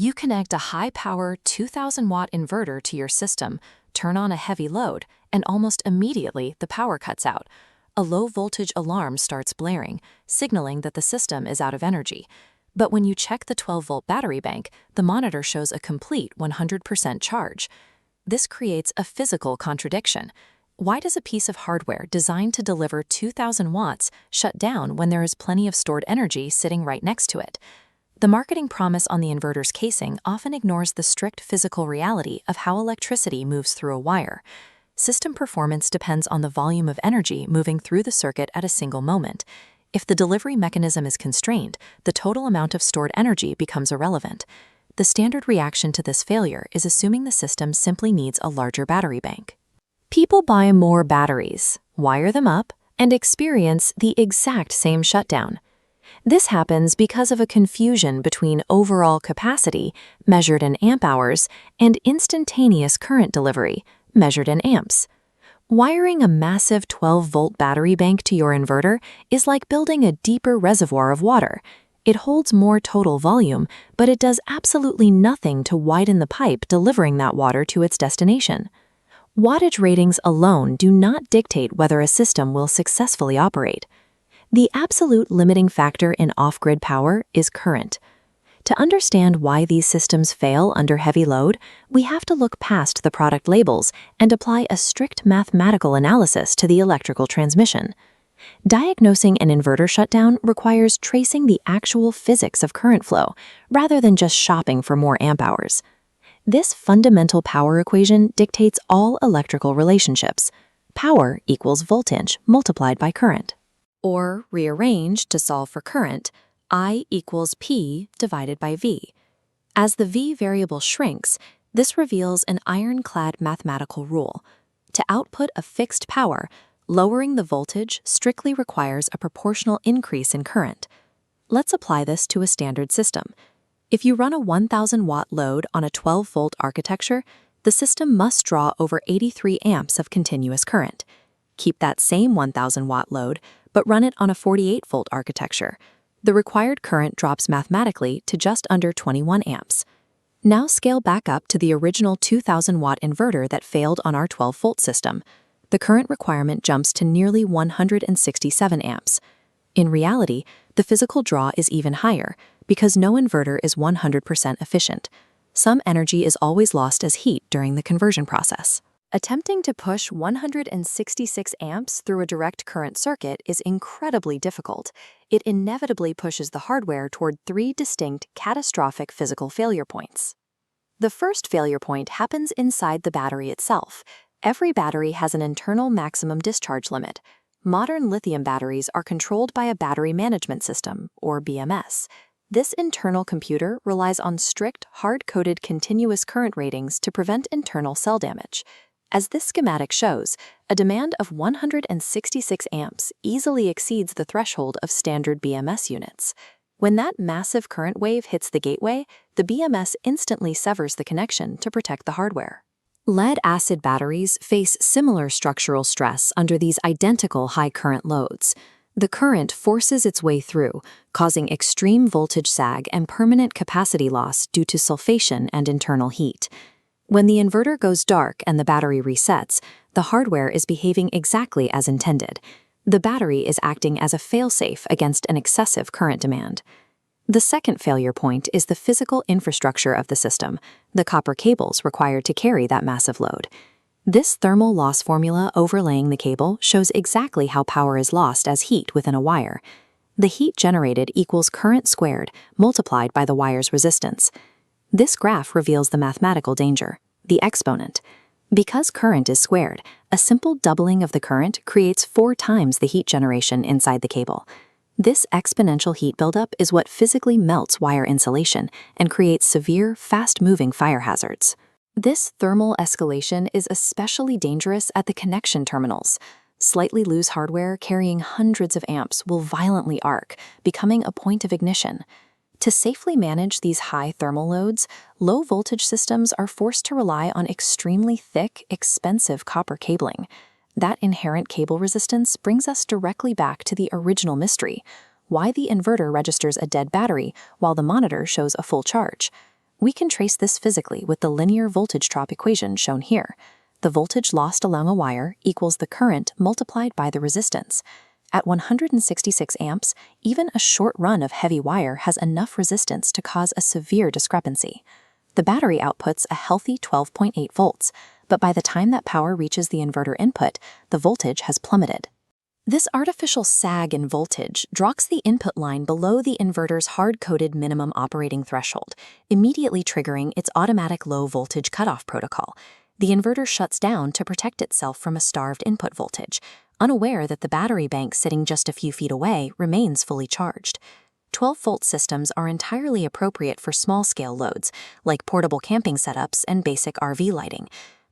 You connect a high-power 2,000-watt inverter to your system, turn on a heavy load, and almost immediately the power cuts out. A low-voltage alarm starts blaring, signaling that the system is out of energy. But when you check the 12-volt battery bank, the monitor shows a complete 100% charge. This creates a physical contradiction. Why does a piece of hardware designed to deliver 2,000 watts shut down when there is plenty of stored energy sitting right next to it? The marketing promise on the inverter's casing often ignores the strict physical reality of how electricity moves through a wire. System performance depends on the volume of energy moving through the circuit at a single moment. If the delivery mechanism is constrained, the total amount of stored energy becomes irrelevant. The standard reaction to this failure is assuming the system simply needs a larger battery bank. People buy more batteries, wire them up, and experience the exact same shutdown. This happens because of a confusion between overall capacity, measured in amp hours, and instantaneous current delivery, measured in amps. Wiring a massive 12-volt battery bank to your inverter is like building a deeper reservoir of water. It holds more total volume, but it does absolutely nothing to widen the pipe delivering that water to its destination. Wattage ratings alone do not dictate whether a system will successfully operate. The absolute limiting factor in off-grid power is current. To understand why these systems fail under heavy load, we have to look past the product labels and apply a strict mathematical analysis to the electrical transmission. Diagnosing an inverter shutdown requires tracing the actual physics of current flow, rather than just shopping for more amp hours. This fundamental power equation dictates all electrical relationships. Power equals voltage multiplied by current. Or, rearranged to solve for current, I equals P divided by V. As the V variable shrinks, this reveals an ironclad mathematical rule. To output a fixed power, lowering the voltage strictly requires a proportional increase in current. Let's apply this to a standard system. If you run a 1,000-watt load on a 12-volt architecture, the system must draw over 83 amps of continuous current. Keep that same 1,000-watt load, but run it on a 48-volt architecture. The required current drops mathematically to just under 21 amps. Now scale back up to the original 2,000-watt inverter that failed on our 12-volt system. The current requirement jumps to nearly 167 amps. In reality, the physical draw is even higher because no inverter is 100% efficient. Some energy is always lost as heat during the conversion process. Attempting to push 166 amps through a direct current circuit is incredibly difficult. It inevitably pushes the hardware toward 3 distinct, catastrophic physical failure points. The first failure point happens inside the battery itself. Every battery has an internal maximum discharge limit. Modern lithium batteries are controlled by a battery management system, or BMS. This internal computer relies on strict, hard-coded continuous current ratings to prevent internal cell damage. As this schematic shows, a demand of 166 amps easily exceeds the threshold of standard BMS units. When that massive current wave hits the gateway, the BMS instantly severs the connection to protect the hardware. Lead-acid batteries face similar structural stress under these identical high-current loads. The current forces its way through, causing extreme voltage sag and permanent capacity loss due to sulfation and internal heat. When the inverter goes dark and the battery resets, the hardware is behaving exactly as intended. The battery is acting as a failsafe against an excessive current demand. The second failure point is the physical infrastructure of the system, the copper cables required to carry that massive load. This thermal loss formula overlaying the cable shows exactly how power is lost as heat within a wire. The heat generated equals current squared multiplied by the wire's resistance. This graph reveals the mathematical danger, the exponent. Because current is squared, a simple doubling of the current creates 4 times the heat generation inside the cable. This exponential heat buildup is what physically melts wire insulation and creates severe, fast-moving fire hazards. This thermal escalation is especially dangerous at the connection terminals. Slightly loose hardware carrying hundreds of amps will violently arc, becoming a point of ignition. To safely manage these high thermal loads, low-voltage systems are forced to rely on extremely thick, expensive copper cabling. That inherent cable resistance brings us directly back to the original mystery: why the inverter registers a dead battery while the monitor shows a full charge. We can trace this physically with the linear voltage drop equation shown here. The voltage lost along a wire equals the current multiplied by the resistance. At 166 amps, even a short run of heavy wire has enough resistance to cause a severe discrepancy. The battery outputs a healthy 12.8 volts, but by the time that power reaches the inverter input, the voltage has plummeted. This artificial sag in voltage drops the input line below the inverter's hard-coded minimum operating threshold, immediately triggering its automatic low-voltage cutoff protocol. The inverter shuts down to protect itself from a starved input voltage, unaware that the battery bank sitting just a few feet away remains fully charged. 12-volt systems are entirely appropriate for small-scale loads, like portable camping setups and basic RV lighting.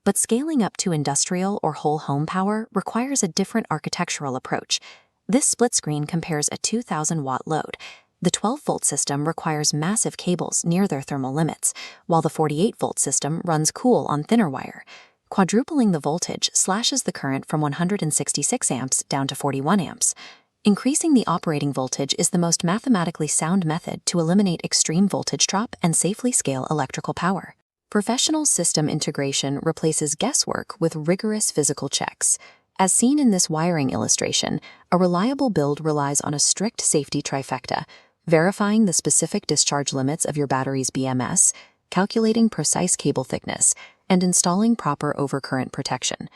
But scaling up to industrial or whole home power requires a different architectural approach. This split screen compares a 2,000-watt load. The 12-volt system requires massive cables near their thermal limits, while the 48-volt system runs cool on thinner wire. Quadrupling the voltage slashes the current from 166 amps down to 41 amps. Increasing the operating voltage is the most mathematically sound method to eliminate extreme voltage drop and safely scale electrical power. Professional system integration replaces guesswork with rigorous physical checks. As seen in this wiring illustration, a reliable build relies on a strict safety trifecta: verifying the specific discharge limits of your battery's BMS, calculating precise cable thickness, and installing proper overcurrent protection.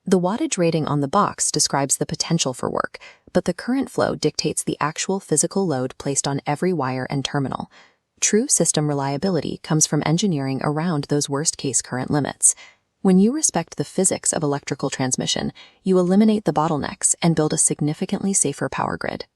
The wattage rating on the box describes the potential for work, but the current flow dictates the actual physical load placed on every wire and terminal. True system reliability comes from engineering around those worst-case current limits. When you respect the physics of electrical transmission, you eliminate the bottlenecks and build a significantly safer power grid.